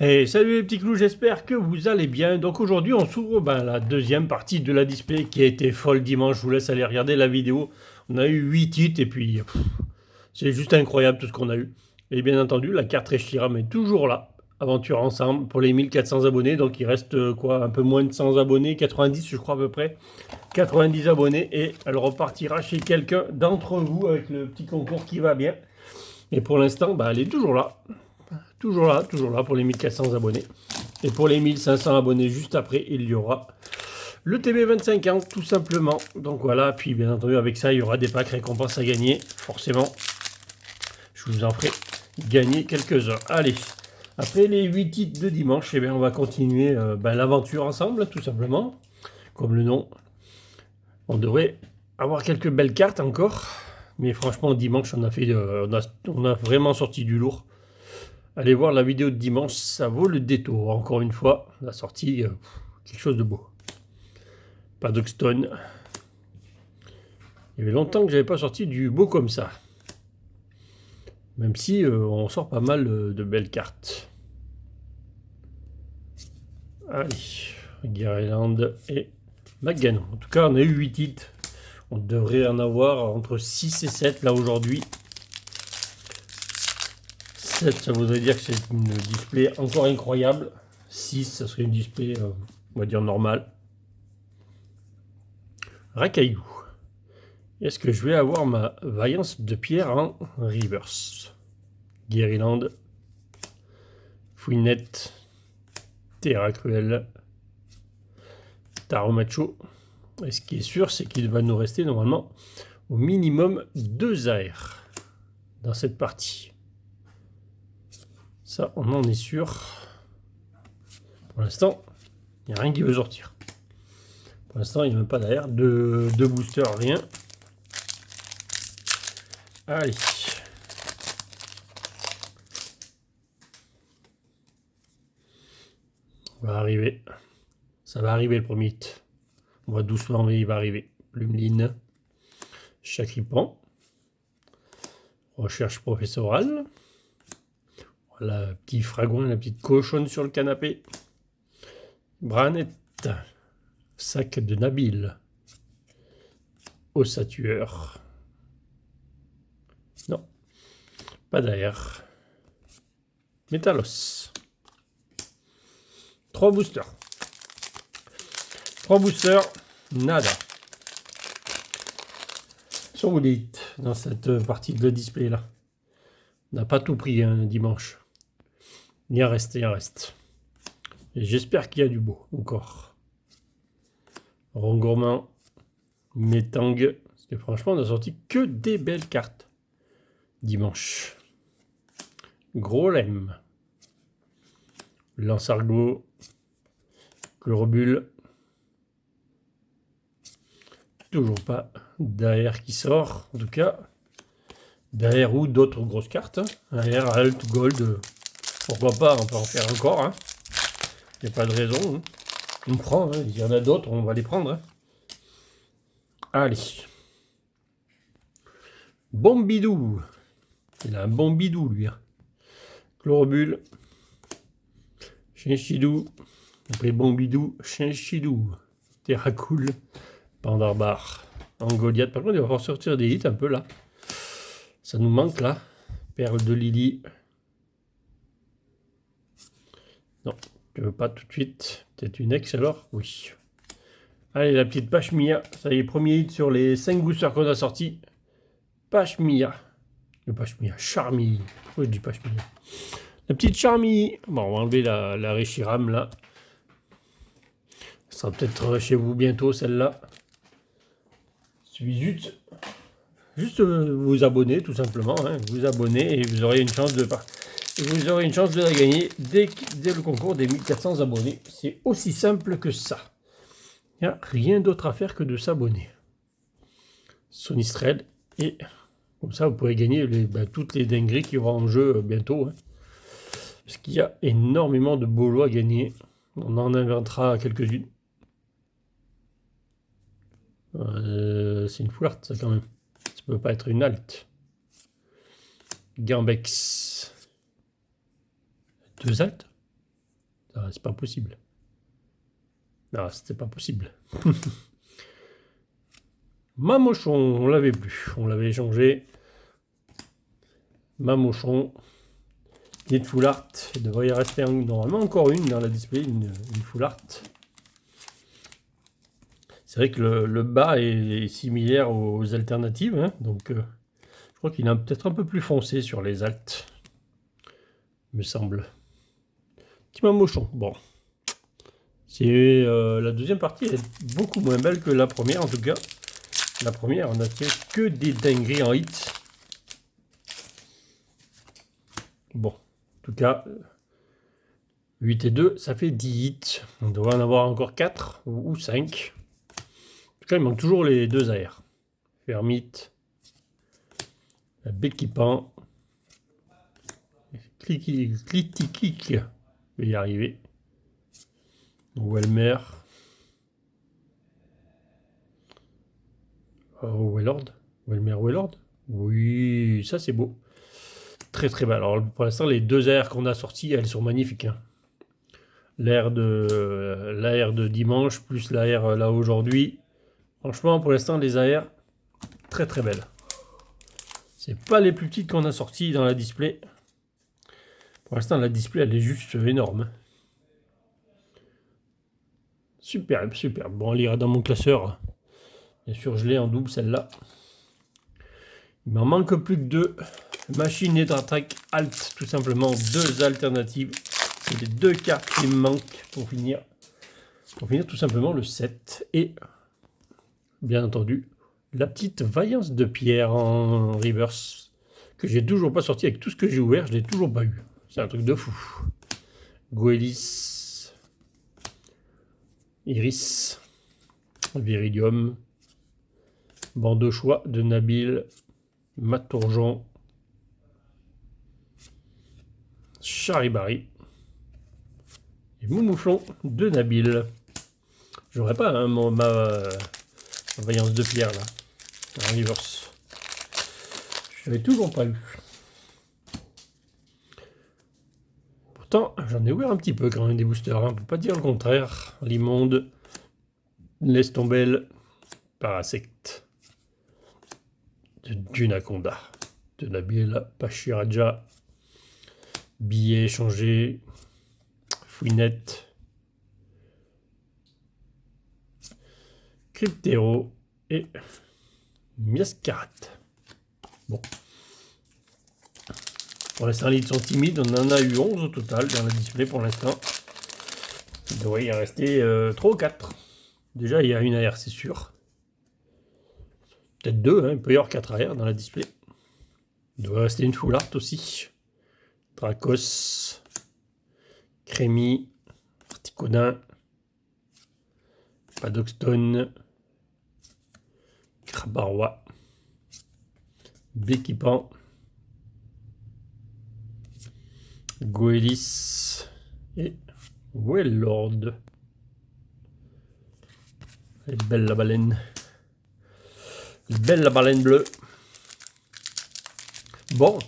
Hey, salut les petits clous, j'espère que vous allez bien. Donc aujourd'hui, on s'ouvre la deuxième partie de la display qui a été folle dimanche. Je vous laisse aller regarder la vidéo. On a eu 8 titres et puis c'est juste incroyable tout ce qu'on a eu. Et bien entendu, la carte Reshiram est toujours là. Aventure ensemble pour les 1400 abonnés. Donc il reste quoi, un peu moins de 100 abonnés, 90 je crois à peu près. 90 abonnés et elle repartira chez quelqu'un d'entre vous avec le petit concours qui va bien. Et pour l'instant, elle est toujours là. Toujours là pour les 1400 abonnés. Et pour les 1500 abonnés juste après, il y aura le TB 25 ans, tout simplement. Donc voilà, puis bien entendu, avec ça, il y aura des packs récompenses à gagner. Forcément, je vous en ferai gagner quelques-uns. Allez, après les 8 titres de dimanche, on va continuer l'aventure ensemble, tout simplement. Comme le nom, on devrait avoir quelques belles cartes encore. Mais franchement, dimanche, on a vraiment sorti du lourd. Allez voir la vidéo de dimanche, ça vaut le détour. Encore une fois, on a sorti quelque chose de beau. Paddockstone. Il y avait longtemps que j'avais pas sorti du beau comme ça. Même si on sort pas mal de belles cartes. Allez, Garland et McGann. En tout cas, on a eu 8 titres. On devrait en avoir entre 6 et 7 là aujourd'hui. 7, ça voudrait dire que c'est une display encore incroyable. 6, ça serait une display, on va dire, normale. Racaillou. Est-ce que je vais avoir ma vaillance de pierre en reverse? Guériland. Fouinette. Terra Cruel. Taromacho. Et ce qui est sûr, c'est qu'il va nous rester normalement au minimum 2 AR dans cette partie. Ça, on en est sûr. Pour l'instant, il n'y a rien qui veut sortir. Pour l'instant, il n'y a même pas d'AR, de booster, rien. Allez. On va arriver. Ça va arriver le premier hit. On va doucement, mais il va arriver. Plumeline. Chacripan. Recherche professorale. Voilà, petit fragouin, la petite cochonne sur le canapé. Branette. Sac de Nabil. Ossatueur. Non. Pas d'air. Métalos. 3 boosters. 3 boosters. Nada. Sur vous dites dans cette partie de display là. On n'a pas tout pris dimanche. Il en reste, il en reste. Et j'espère qu'il y a du beau encore. Rongourmand. Métang. Parce que franchement, on a sorti que des belles cartes. Dimanche. Gros lemme. Lance-argot. Chlorobule. Toujours pas d'AR qui sort. En tout cas, d'AR ou d'autres grosses cartes. AR, Alt, Gold. Pourquoi pas, on peut en faire encore. Il n'y a pas de raison. On prend. Il y en a d'autres, on va les prendre. Allez. Bombidou. Il a un bon bidou, lui. Chlorobule. Chinchidou. Après Bombidou, Chinchidou. Terracool. Pandarbar. Angoliath. Par contre, il va falloir sortir des hits un peu là. Ça nous manque là. Perle de Lily. Non, je veux pas tout de suite. Peut-être une ex alors? Oui. Allez, la petite Pashmia. Ça y est, premier hit sur les 5 boosters qu'on a sortis. Pashmia. Le Pashmia. Charmy. Pourquoi je dis Pashmia? La petite Charmy. Bon, on va enlever la Reshiram là. Ça sera peut-être chez vous bientôt celle-là. Il suffit juste vous abonner tout simplement. Vous abonner et vous aurez une chance de la gagner dès le concours des 1400 abonnés. C'est aussi simple que ça. Il n'y a rien d'autre à faire que de s'abonner. Sonistrel. Et comme ça, vous pourrez gagner toutes les dingueries qu'il y aura en jeu bientôt. Parce qu'il y a énormément de beaux lots à gagner. On en inventera quelques-unes. C'est une full art, ça, quand même. Ça peut pas être une alt. Gambex. 2 alts. Ah, c'est pas possible. Non, c'était pas possible. Mamochon, on l'avait plus. On l'avait échangé. Mamochon. Une full art. Il devrait y rester normalement encore une dans la display. Une full art. C'est vrai que le bas est similaire aux alternatives. Hein, donc, je crois qu'il est peut-être un peu plus foncé sur les alts. Me semble. Petit Mamochon. Bon. C'est la deuxième partie est beaucoup moins belle que la première en tout cas. La première, on a fait que des dingueries en hit. Bon, en tout cas, 8 et 2, ça fait 10 hits. On devrait en avoir encore 4 ou 5. En tout cas, il manque toujours les 2 AR. Fermite, Béquipan, Clitic, je vais y arriver. Welmer. Oh, Wellord. Oui, ça c'est beau. Très très belle. Alors pour l'instant, les 2 AR qu'on a sorties, elles sont magnifiques. Hein. L'AR de dimanche plus l'AR là aujourd'hui. Franchement, pour l'instant, les AR, très très belles. C'est pas les plus petites qu'on a sorties dans la display. Pour l'instant, la display, elle est juste énorme. Superbe, superbe. Bon, elle ira dans mon classeur. Bien sûr, je l'ai en double, celle-là. Il m'en manque plus que 2. Machine et Attack Alt, tout simplement. 2 alternatives. C'est les 2 cartes qui me manquent pour finir. Pour finir tout simplement le 7. Et, bien entendu, la petite Vaillance de Pierre en reverse. Que j'ai toujours pas sorti avec tout ce que j'ai ouvert. Je l'ai toujours pas eu. C'est un truc de fou. Goélis. Iris. Viridium. Banc de choix de Nabil. Matourgeon. Charibari. Et Moumouflon de Nabil. J'aurais pas hein, ma Vaillance de Pierre là. En reverse. Je l'avais toujours pas eu. Pourtant, j'en ai ouvert un petit peu quand même des boosters. Hein. On peut pas dire le contraire. L'immonde. Lestombel. Parasect. De Dunaconda. De Nabil. Pachiraja. Billet échangé. Fouinette. Cryptero. Et Miascarat. Bon. Pour l'instant, les leads sont timides. On en a eu 11 au total dans le display pour l'instant. Il devrait y en rester 3 ou 4. Déjà, il y a une AR, c'est sûr. Peut-être 2, hein. Il peut y avoir 4 AR dans la display. Il devrait rester une full art aussi. Dracos. Crémy. Articodin. Padoxton. Crabarois. Béquipan. Goélis. Et Wellord. Elle est belle la baleine. Belle la baleine bleue. Bon.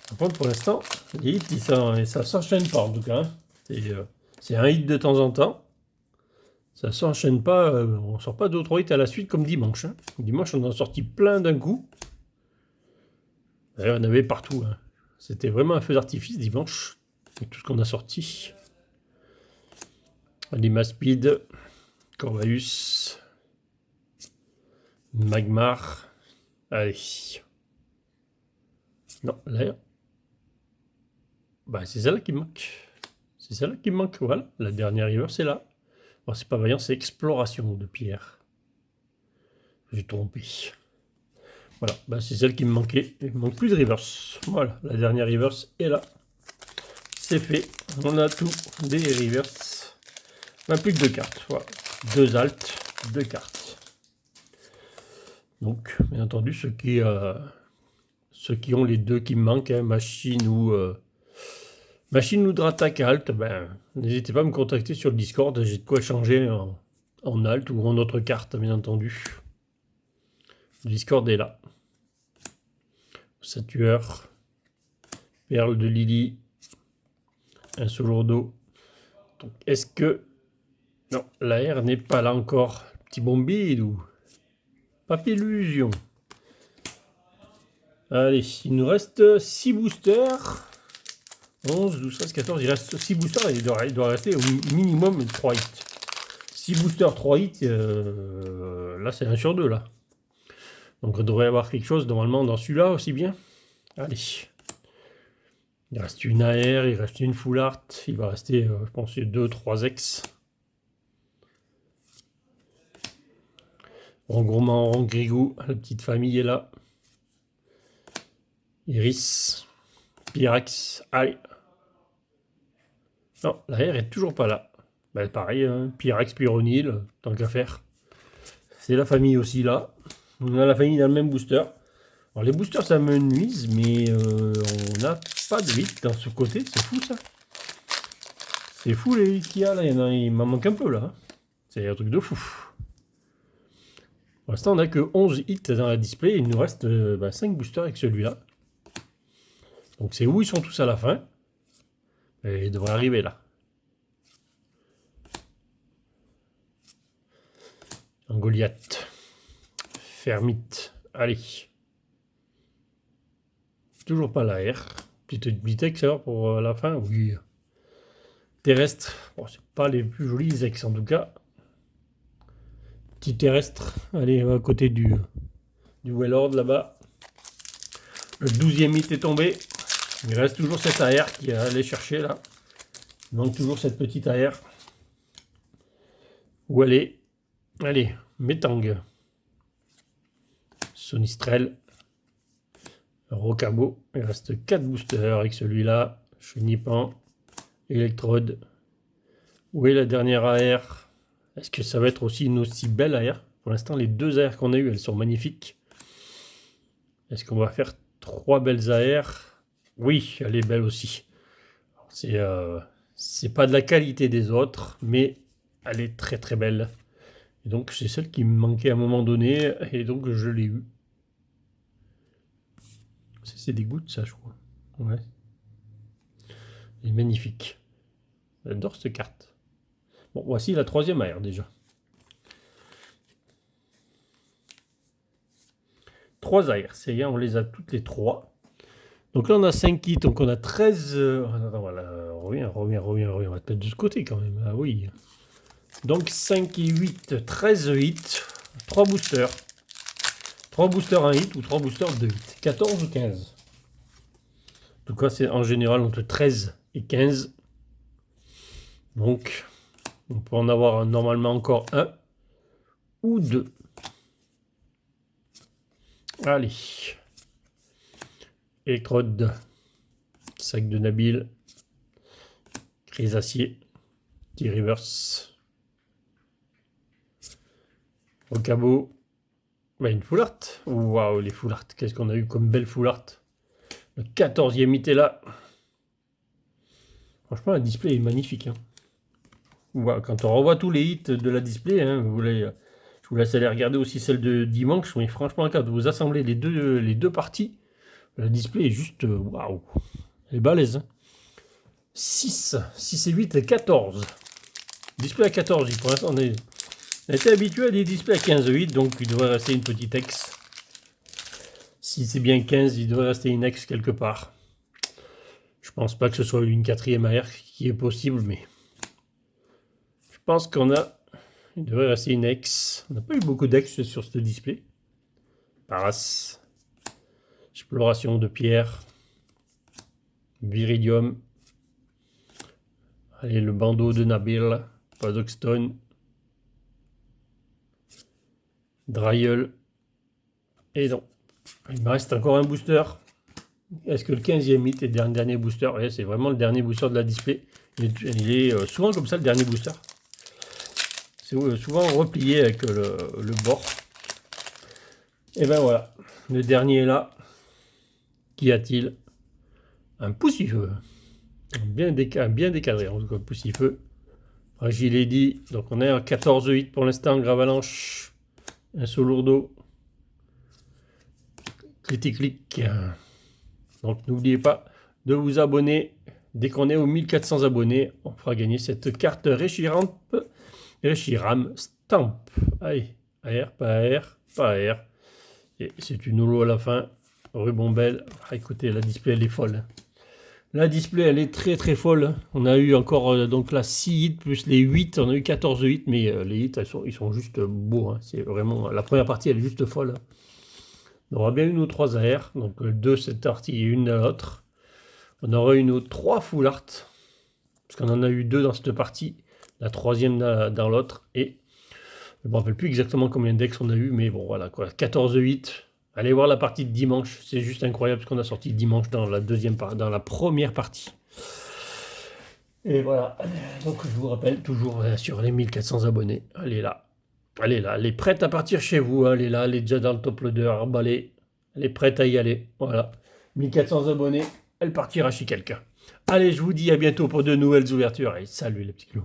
Par contre, pour l'instant, les hits, ça s'enchaîne pas en tout cas. Hein. C'est un hit de temps en temps. Ça s'enchaîne pas. On sort pas d'autres hits à la suite comme dimanche. Hein. Dimanche, on en a sorti plein d'un coup. D'ailleurs, il y en avait partout. Hein. C'était vraiment un feu d'artifice dimanche. Avec tout ce qu'on a sorti. Lima Speed. Corvaeus. Magmar. Allez. Non, là. Bah, c'est celle-là qui me manque. C'est celle-là qui me manque. Voilà. La dernière river, c'est là. Bon, c'est pas vaillant, c'est exploration de pierre. J'ai trompé. Voilà. Bah, c'est celle qui me manquait. Il me manque plus de reverse. Voilà. La dernière reverse est là. C'est fait. On a tout des reverse. On n'a plus que 2 cartes. Voilà. 2 alts, 2 cartes. Donc, bien entendu, ceux qui ont les 2 qui me manquent, hein, machine ou Dratak alt, ben, n'hésitez pas à me contacter sur le Discord. J'ai de quoi changer en alt ou en autre carte, bien entendu. Le Discord est là. Satueur. Perle de Lily. un solo d'eau. Donc est-ce que... Non, l'AR n'est pas là encore. Petit bombidou. Papillusion. Allez, il nous reste 6 boosters. 11, 12, 13, 14. Il reste 6 boosters et il doit rester au minimum 3 hits. 6 boosters, 3 hits. Là, c'est 1 sur 2 là. Donc on devrait avoir quelque chose normalement dans celui-là aussi bien. Allez. Il reste une AR, il reste une full art. Il va rester, je pense, 2, 3 X. Rongourmand, Rongrigou, la petite famille est là. Iris, Pyrax, allez. Non, la R est toujours pas là. Ben, pareil, hein, Pyrax, Pyronil, tant qu'à faire. C'est la famille aussi là. On a la famille dans le même booster. Alors les boosters ça me nuise, mais on n'a pas de 8 dans ce côté, c'est fou ça. C'est fou les 8 qu'il y a là, il m'en manque un peu là. C'est un truc de fou. Pour l'instant on n'a que 11 hits dans la display, il nous reste 5 boosters avec celui-là. Donc c'est où ils sont tous à la fin. Et ils devraient arriver là. Un Goliath. Fermite. Allez. Toujours pas la R. Petite Vitex alors pour la fin. Oui. Terrestre. Bon, c'est pas les plus jolis ex en tout cas. Petit terrestre. Allez, à côté du Wellord là-bas. Le 12e hit est tombé. Il reste toujours cette AR qui est allé chercher là. Il manque toujours cette petite AR. Où elle est? Allez, Metang. Sonistrel. Rocabo. Il reste 4 boosters avec celui-là. Chenipan. Electrode. Où est la dernière AR? Est-ce que ça va être aussi une aussi belle AR? Pour l'instant, les 2 AR qu'on a eues, elles sont magnifiques. Est-ce qu'on va faire 3 belles AR? Oui, elle est belle aussi. C'est pas de la qualité des autres, mais elle est très très belle. Et donc c'est celle qui me manquait à un moment donné, et donc je l'ai eu. C'est des gouttes ça je crois. Ouais. Elle est magnifique. J'adore cette carte. Bon, voici la 3e AR déjà. 3 AR, c'est bien, on les a toutes les 3. Donc là on a 5 kits, donc on a 13... Attends, voilà, reviens, on va te mettre de ce côté quand même. Ah oui. Donc 5 et 8, 13 hits, 3 boosters. 3 boosters 1 hit ou 3 boosters 2 hits. 14 ou 15. En tout cas, c'est en général entre 13 et 15. Donc, on peut en avoir normalement encore 1 ou 2. Allez. Electrode. Sac de Nabil. Chrysacier. T-Reverse. Rocabo. Une full art. Waouh, les full art. Qu'est-ce qu'on a eu comme belle full art. Le 14e hit est là. Franchement, la display est magnifique. Hein. Wow, quand on revoit tous les hits de la display, hein, je vous laisse aller regarder aussi celle de dimanche. Mais franchement, quand vous assemblez les deux parties, la display est juste waouh. Elle est balèze. Hein. 6 et 8 et 14. Display à 14. Pour l'instant, on a été habitué à des displays à 15,8, donc il devrait rester une petite X. Si c'est bien 15, il devrait rester une X quelque part. Je pense pas que ce soit une 4e AR qui est possible, mais je pense il devrait rester une X. On n'a pas eu beaucoup d'X sur ce display. Paras. Exploration de pierre. Viridium. Allez, le bandeau de Nabil. Padoxstone. Dryel. Et non. Il me reste encore un booster. Est-ce que le 15e hit est le dernier booster? Ouais, c'est vraiment le dernier booster de la display. Il est souvent comme ça le dernier booster. C'est souvent replié avec le bord. Et ben voilà. Le dernier est là. Qu'y a-t-il? Un poussifeu. Bien décadré en tout cas, poussifeu. Fragile Eddy. Donc on est à 14 hits pour l'instant. Gravalanche. Un saut lourdeau. Critique. Donc n'oubliez pas de vous abonner, Dès qu'on est aux 1400 abonnés, on fera gagner cette carte Reshiram Stamp. Allez, AR, pas AR, pas AR. Et c'est une holo à la fin. Rubombelle. Ah, écoutez, la display, elle est folle. La display, elle est très très folle. On a eu encore donc la 6 hits plus les 8. On a eu 14 hits, mais les hits, ils sont juste beaux. Hein. C'est vraiment... La première partie, elle est juste folle. On aura bien une ou 3 AR. Donc 2 cette partie et une de l'autre. On aura une ou 3 full art. Parce qu'on en a eu 2 dans cette partie. La troisième dans l'autre. Et je ne me rappelle plus exactement combien d'ex on a eu. Mais bon, voilà quoi. 14 8. Allez voir la partie de dimanche, c'est juste incroyable ce qu'on a sorti dimanche dans la première partie. Et voilà, donc je vous rappelle, toujours sur les 1400 abonnés, elle est là, elle est prête à partir chez vous, elle est là, elle est déjà dans le top loader, emballée, elle est prête à y aller, voilà. 1400 abonnés, elle partira chez quelqu'un. Allez, je vous dis à bientôt pour de nouvelles ouvertures, et salut les petits clous.